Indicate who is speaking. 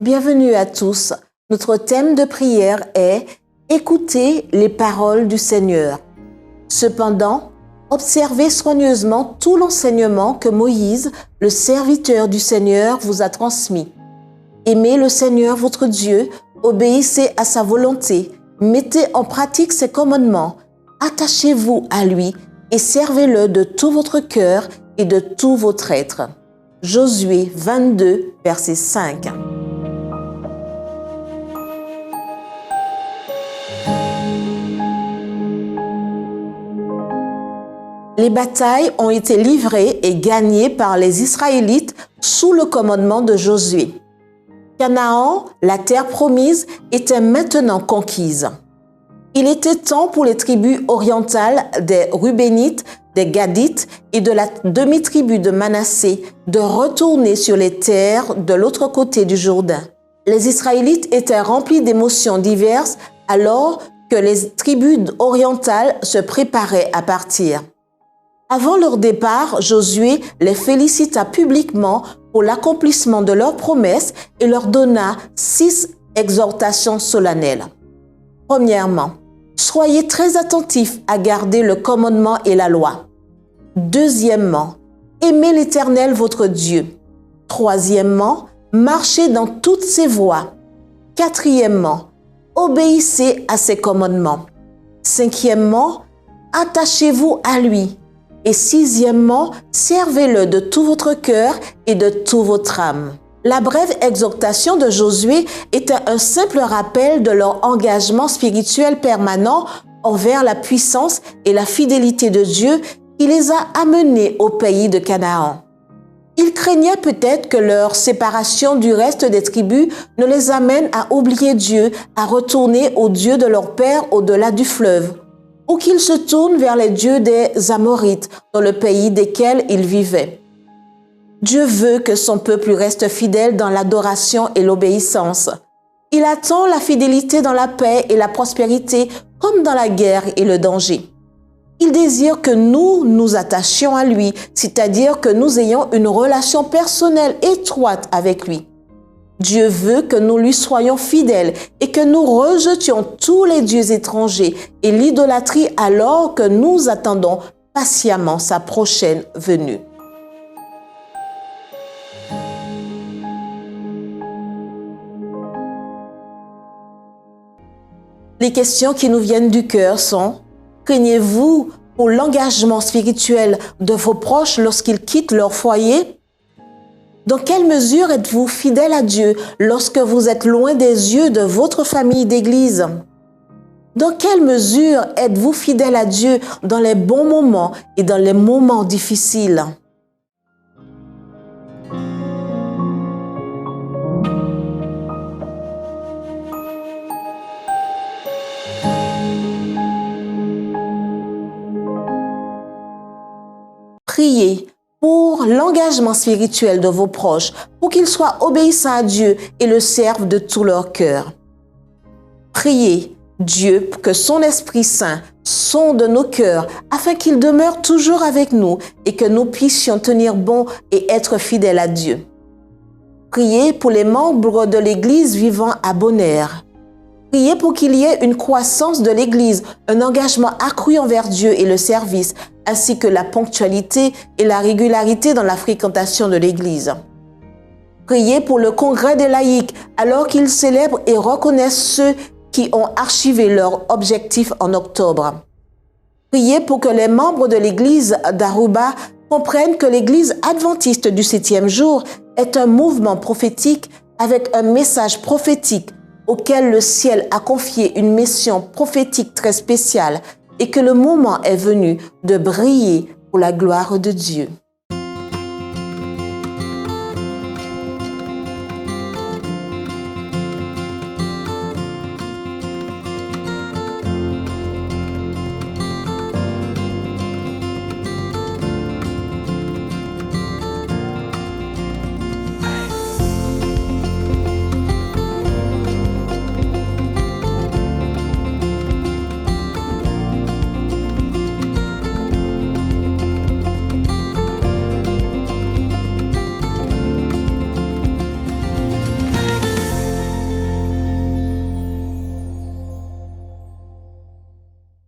Speaker 1: Bienvenue à tous. Notre thème de prière est « Écoutez les paroles du Seigneur ». Cependant, observez soigneusement tout l'enseignement que Moïse, le serviteur du Seigneur, vous a transmis. Aimez le Seigneur votre Dieu, obéissez à sa volonté, mettez en pratique ses commandements, attachez-vous à lui et servez-le de tout votre cœur et de tout votre être. Josué 22, verset 5. Les batailles ont été livrées et gagnées par les Israélites sous le commandement de Josué. Canaan, la terre promise, était maintenant conquise. Il était temps pour les tribus orientales des Rubénites, des Gadites et de la demi-tribu de Manassé de retourner sur les terres de l'autre côté du Jourdain. Les Israélites étaient remplis d'émotions diverses alors que les tribus orientales se préparaient à partir. Avant leur départ, Josué les félicita publiquement pour l'accomplissement de leurs promesses et leur donna 6 exhortations solennelles. Premièrement, soyez très attentifs à garder le commandement et la loi. Deuxièmement, aimez l'Éternel votre Dieu. Troisièmement, marchez dans toutes ses voies. Quatrièmement, obéissez à ses commandements. Cinquièmement, attachez-vous à lui. Et sixièmement, servez-le de tout votre cœur et de toute votre âme. La brève exhortation de Josué était un simple rappel de leur engagement spirituel permanent envers la puissance et la fidélité de Dieu qui les a amenés au pays de Canaan. Ils craignaient peut-être que leur séparation du reste des tribus ne les amène à oublier Dieu, à retourner au Dieu de leur père au-delà du fleuve, ou qu'ils se tournent vers les dieux des Amorites dans le pays desquels ils vivaient. Dieu veut que son peuple reste fidèle dans l'adoration et l'obéissance. Il attend la fidélité dans la paix et la prospérité comme dans la guerre et le danger. Il désire que nous nous attachions à lui, c'est-à-dire que nous ayons une relation personnelle étroite avec lui. Dieu veut que nous lui soyons fidèles et que nous rejetions tous les dieux étrangers et l'idolâtrie alors que nous attendons patiemment sa prochaine venue. Les questions qui nous viennent du cœur sont: craignez-vous pour l'engagement spirituel de vos proches lorsqu'ils quittent leur foyer? Dans quelle mesure êtes-vous fidèle à Dieu lorsque vous êtes loin des yeux de votre famille d'église? Dans quelle mesure êtes-vous fidèle à Dieu dans les bons moments et dans les moments difficiles? Priez pour l'engagement spirituel de vos proches, pour qu'ils soient obéissants à Dieu et le servent de tout leur cœur. Priez Dieu que son Esprit Saint sonde nos cœurs afin qu'il demeure toujours avec nous et que nous puissions tenir bon et être fidèles à Dieu. Priez pour les membres de l'Église vivant à Bonaire. Priez pour qu'il y ait une croissance de l'Église, un engagement accru envers Dieu et le service, ainsi que la ponctualité et la régularité dans la fréquentation de l'Église. Priez pour le congrès des laïcs, alors qu'ils célèbrent et reconnaissent ceux qui ont archivé leur objectif en octobre. Priez pour que les membres de l'Église d'Aruba comprennent que l'Église adventiste du 7e jour est un mouvement prophétique avec un message prophétique auquel le ciel a confié une mission prophétique très spéciale et que le moment est venu de briller pour la gloire de Dieu.